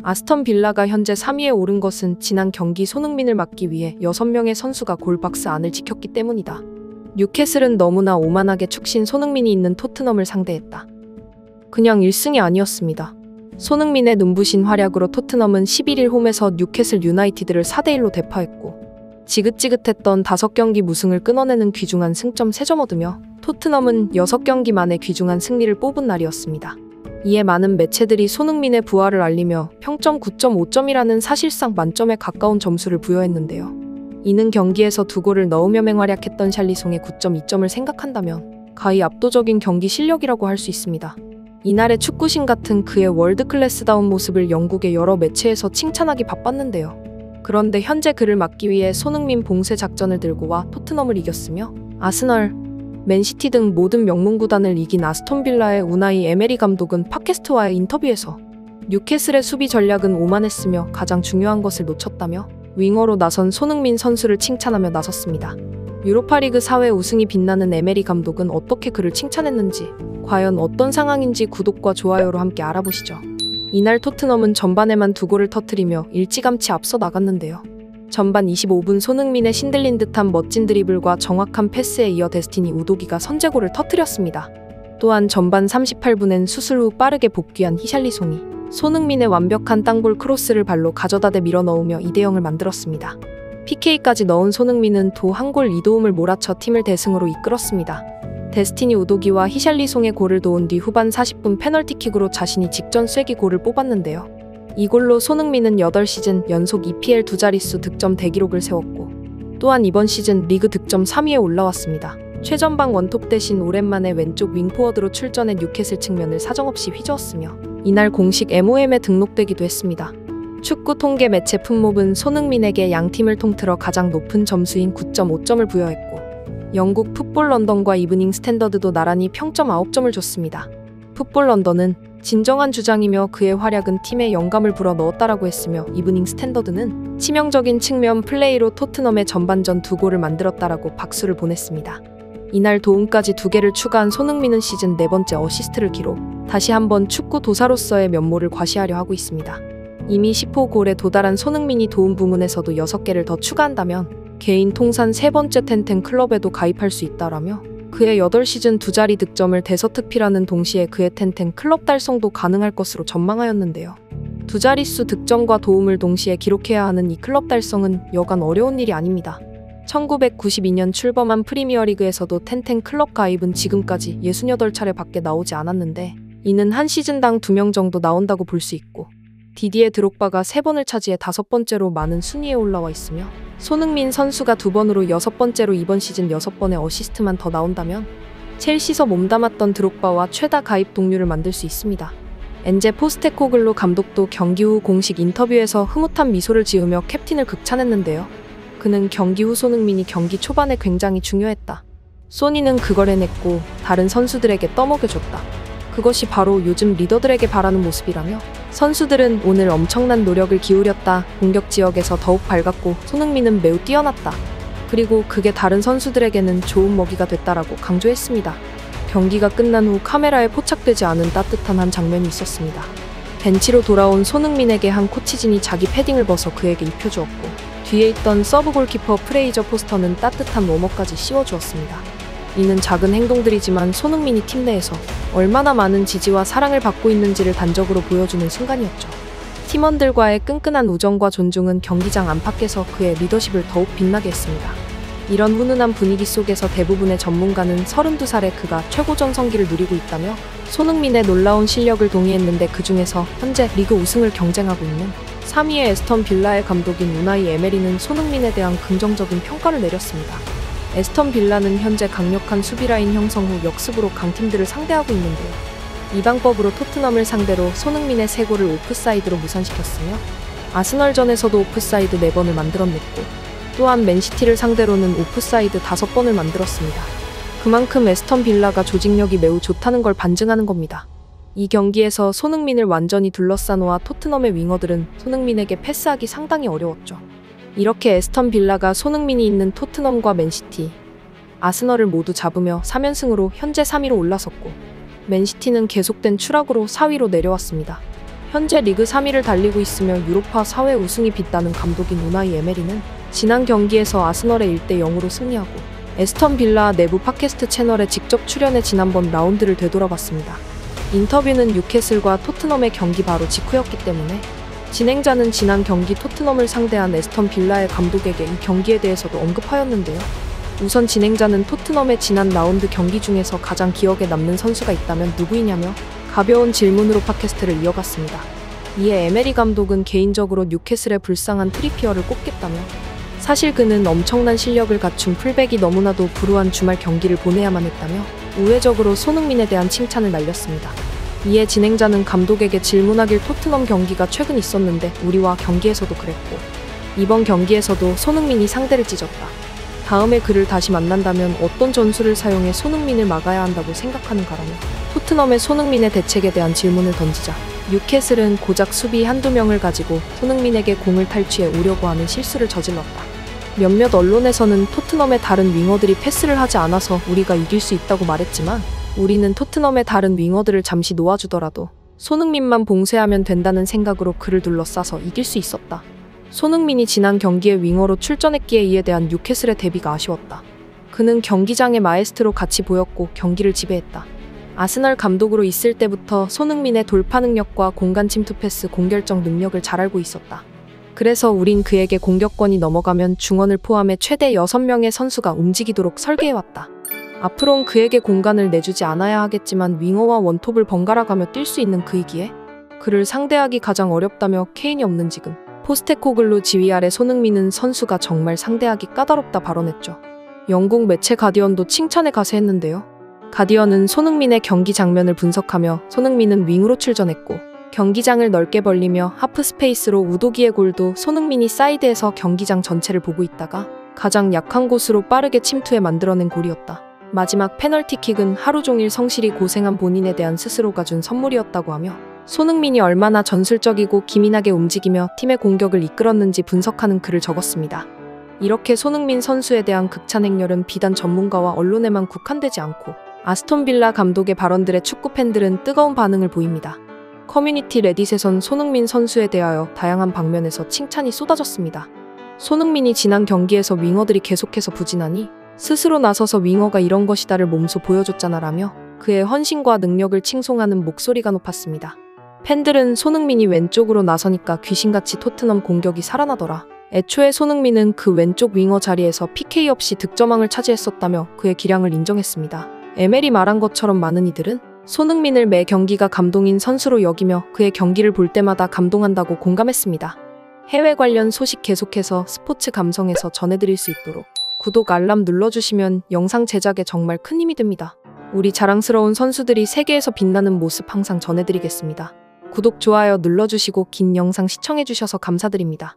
아스턴 빌라가 현재 3위에 오른 것은 지난 경기 손흥민을 막기 위해 6명의 선수가 골박스 안을 지켰기 때문이다. 뉴캐슬은 너무나 오만하게 축신 손흥민이 있는 토트넘을 상대했다. 그냥 1승이 아니었습니다. 손흥민의 눈부신 활약으로 토트넘은 11일 홈에서 뉴캐슬 유나이티드를 4대1로 대파했고 지긋지긋했던 5경기 무승을 끊어내는 귀중한 승점 3점 얻으며 토트넘은 6경기 만에 귀중한 승리를 뽑은 날이었습니다. 이에 많은 매체들이 손흥민의 부활을 알리며 평점 9.5점이라는 사실상 만점에 가까운 점수를 부여했는데요. 이는 경기에서 2골을 넣으며 맹활약했던 샬리송의 9.2점을 생각한다면 가히 압도적인 경기 실력이라고 할 수 있습니다. 이날의 축구신 같은 그의 월드클래스다운 모습을 영국의 여러 매체에서 칭찬하기 바빴는데요. 그런데 현재 그를 막기 위해 손흥민 봉쇄 작전을 들고 와 토트넘을 이겼으며 아스널, 맨시티 등 모든 명문구단을 이긴 아스톤 빌라의 우나이 에메리 감독은 팟캐스트와의 인터뷰에서 뉴캐슬의 수비 전략은 오만했으며 가장 중요한 것을 놓쳤다며 윙어로 나선 손흥민 선수를 칭찬하며 나섰습니다. 유로파리그 4회 우승이 빛나는 에메리 감독은 어떻게 그를 칭찬했는지 과연 어떤 상황인지 구독과 좋아요로 함께 알아보시죠. 이날 토트넘은 전반에만 2골을 터뜨리며 일찌감치 앞서 나갔는데요. 전반 25분 손흥민의 신들린 듯한 멋진 드리블과 정확한 패스에 이어 데스티니 우도기가 선제골을 터뜨렸습니다. 또한 전반 38분엔 수술 후 빠르게 복귀한 히샬리송이 손흥민의 완벽한 땅볼 크로스를 발로 가져다대 밀어넣으며 2대0을 만들었습니다. PK까지 넣은 손흥민은 도 한 골 2도움을 몰아쳐 팀을 대승으로 이끌었습니다. 데스티니 우도기와 히샬리송의 골을 도운 뒤 후반 40분 페널티킥으로 자신이 직전 쐐기 골을 뽑았는데요. 이 골로 손흥민은 8시즌 연속 EPL 2자릿수 득점 대기록을 세웠고 또한 이번 시즌 리그 득점 3위에 올라왔습니다. 최전방 원톱 대신 오랜만에 왼쪽 윙포워드로 출전해 뉴캐슬 측면을 사정없이 휘저었으며 이날 공식 MOM에 등록되기도 했습니다. 축구 통계 매체 풋몹은 손흥민에게 양팀을 통틀어 가장 높은 점수인 9.5점을 부여했고 영국 풋볼 런던과 이브닝 스탠더드도 나란히 평점 9점을 줬습니다. 풋볼 런던은 진정한 주장이며 그의 활약은 팀에 영감을 불어넣었다라고 했으며 이브닝 스탠더드는 치명적인 측면 플레이로 토트넘의 전반전 2골을 만들었다라고 박수를 보냈습니다. 이날 도움까지 2개를 추가한 손흥민은 시즌 4번째 어시스트를 기록, 다시 한번 축구 도사로서의 면모를 과시하려 하고 있습니다. 이미 10호 골에 도달한 손흥민이 도움 부문에서도 6개를 더 추가한다면 개인 통산 3번째 텐텐 클럽에도 가입할 수 있다라며 그의 8시즌 2자리 득점을 대서특필하는 동시에 그의 텐텐 클럽 달성도 가능할 것으로 전망하였는데요. 2자릿수 득점과 도움을 동시에 기록해야 하는 이 클럽 달성은 여간 어려운 일이 아닙니다. 1992년 출범한 프리미어리그에서도 텐텐 클럽 가입은 지금까지 68차례 밖에 나오지 않았는데 이는 한 시즌당 2명 정도 나온다고 볼 수 있고 디디에 드록바가 3번을 차지해 5번째로 많은 순위에 올라와 있으며 손흥민 선수가 2번으로 6번째로 이번 시즌 6번의 어시스트만 더 나온다면 첼시서 몸담았던 드록바와 최다 가입 동률을 만들 수 있습니다. 엔제 포스테코글로 감독도 경기 후 공식 인터뷰에서 흐뭇한 미소를 지으며 캡틴을 극찬했는데요. 그는 경기 후 손흥민이 경기 초반에 굉장히 중요했다. 소니는 그걸 해냈고 다른 선수들에게 떠먹여줬다. 그것이 바로 요즘 리더들에게 바라는 모습이라며 선수들은 오늘 엄청난 노력을 기울였다. 공격 지역에서 더욱 밝았고 손흥민은 매우 뛰어났다. 그리고 그게 다른 선수들에게는 좋은 먹이가 됐다라고 강조했습니다. 경기가 끝난 후 카메라에 포착되지 않은 따뜻한 한 장면이 있었습니다. 벤치로 돌아온 손흥민에게 한 코치진이 자기 패딩을 벗어 그에게 입혀주었고 뒤에 있던 서브 골키퍼 프레이저 포스터는 따뜻한 워머까지 씌워주었습니다. 이는 작은 행동들이지만 손흥민이 팀 내에서 얼마나 많은 지지와 사랑을 받고 있는지를 단적으로 보여주는 순간이었죠. 팀원들과의 끈끈한 우정과 존중은 경기장 안팎에서 그의 리더십을 더욱 빛나게 했습니다. 이런 훈훈한 분위기 속에서 대부분의 전문가는 32살의 그가 최고 전성기를 누리고 있다며 손흥민의 놀라운 실력을 동의했는데 그 중에서 현재 리그 우승을 경쟁하고 있는 3위의 에스턴 빌라의 감독인 우나이 에메리는 손흥민에 대한 긍정적인 평가를 내렸습니다. 에스턴 빌라는 현재 강력한 수비라인 형성 후 역습으로 강팀들을 상대하고 있는데요. 이 방법으로 토트넘을 상대로 손흥민의 3골을 오프사이드로 무산시켰으며 아스널전에서도 오프사이드 4번을 만들어냈고 또한 맨시티를 상대로는 오프사이드 5번을 만들었습니다. 그만큼 에스턴 빌라가 조직력이 매우 좋다는 걸 반증하는 겁니다. 이 경기에서 손흥민을 완전히 둘러싸놓아 토트넘의 윙어들은 손흥민에게 패스하기 상당히 어려웠죠. 이렇게 에스턴 빌라가 손흥민이 있는 토트넘과 맨시티, 아스널을 모두 잡으며 3연승으로 현재 3위로 올라섰고 맨시티는 계속된 추락으로 4위로 내려왔습니다. 현재 리그 3위를 달리고 있으며 유로파 4회 우승이 빛나는 감독인 우나이 에메리는 지난 경기에서 아스널에 1대0으로 승리하고 에스턴 빌라 내부 팟캐스트 채널에 직접 출연해 지난번 라운드를 되돌아봤습니다. 인터뷰는 뉴캐슬과 토트넘의 경기 바로 직후였기 때문에 진행자는 지난 경기 토트넘을 상대한 에스턴 빌라의 감독에게 이 경기에 대해서도 언급하였는데요. 우선 진행자는 토트넘의 지난 라운드 경기 중에서 가장 기억에 남는 선수가 있다면 누구이냐며 가벼운 질문으로 팟캐스트를 이어갔습니다. 이에 에메리 감독은 개인적으로 뉴캐슬의 불쌍한 트리피어를 꼽겠다며 사실 그는 엄청난 실력을 갖춘 풀백이 너무나도 불우한 주말 경기를 보내야만 했다며 우회적으로 손흥민에 대한 칭찬을 날렸습니다. 이에 진행자는 감독에게 질문하길 토트넘 경기가 최근 있었는데 우리와 경기에서도 그랬고 이번 경기에서도 손흥민이 상대를 찢었다. 다음에 그를 다시 만난다면 어떤 전술을 사용해 손흥민을 막아야 한다고 생각하는가라며 토트넘의 손흥민의 대책에 대한 질문을 던지자 뉴캐슬은 고작 수비 한두 명을 가지고 손흥민에게 공을 탈취해 오려고 하는 실수를 저질렀다. 몇몇 언론에서는 토트넘의 다른 윙어들이 패스를 하지 않아서 우리가 이길 수 있다고 말했지만 우리는 토트넘의 다른 윙어들을 잠시 놓아주더라도 손흥민만 봉쇄하면 된다는 생각으로 그를 둘러싸서 이길 수 있었다. 손흥민이 지난 경기에 윙어로 출전했기에 이에 대한 뉴캐슬의 대비가 아쉬웠다. 그는 경기장의 마에스트로 같이 보였고 경기를 지배했다. 아스널 감독으로 있을 때부터 손흥민의 돌파 능력과 공간 침투 패스 공결정 능력을 잘 알고 있었다. 그래서 우린 그에게 공격권이 넘어가면 중원을 포함해 최대 6명의 선수가 움직이도록 설계해왔다. 앞으론 그에게 공간을 내주지 않아야 하겠지만 윙어와 원톱을 번갈아가며 뛸 수 있는 그이기에 그를 상대하기 가장 어렵다며 케인이 없는 지금 포스테코글루 지휘 아래 손흥민은 선수가 정말 상대하기 까다롭다 발언했죠. 영국 매체 가디언도 칭찬에 가세했는데요. 가디언은 손흥민의 경기 장면을 분석하며 손흥민은 윙으로 출전했고 경기장을 넓게 벌리며 하프 스페이스로 우도기의 골도 손흥민이 사이드에서 경기장 전체를 보고 있다가 가장 약한 곳으로 빠르게 침투해 만들어낸 골이었다. 마지막 페널티킥은 하루 종일 성실히 고생한 본인에 대한 스스로가 준 선물이었다고 하며 손흥민이 얼마나 전술적이고 기민하게 움직이며 팀의 공격을 이끌었는지 분석하는 글을 적었습니다. 이렇게 손흥민 선수에 대한 극찬 행렬은 비단 전문가와 언론에만 국한되지 않고 아스톤 빌라 감독의 발언들에 축구 팬들은 뜨거운 반응을 보입니다. 커뮤니티 레딧에선 손흥민 선수에 대하여 다양한 방면에서 칭찬이 쏟아졌습니다. 손흥민이 지난 경기에서 윙어들이 계속해서 부진하니 스스로 나서서 윙어가 이런 것이다를 몸소 보여줬잖아 라며 그의 헌신과 능력을 칭송하는 목소리가 높았습니다. 팬들은 손흥민이 왼쪽으로 나서니까 귀신같이 토트넘 공격이 살아나더라. 애초에 손흥민은 그 왼쪽 윙어 자리에서 PK 없이 득점왕을 차지했었다며 그의 기량을 인정했습니다. 에멜이 말한 것처럼 많은 이들은 손흥민을 매 경기가 감동인 선수로 여기며 그의 경기를 볼 때마다 감동한다고 공감했습니다. 해외 관련 소식 계속해서 스포츠 감성에서 전해드릴 수 있도록 구독 알람 눌러주시면 영상 제작에 정말 큰 힘이 됩니다. 우리 자랑스러운 선수들이 세계에서 빛나는 모습 항상 전해드리겠습니다. 구독, 좋아요 눌러주시고 긴 영상 시청해주셔서 감사드립니다.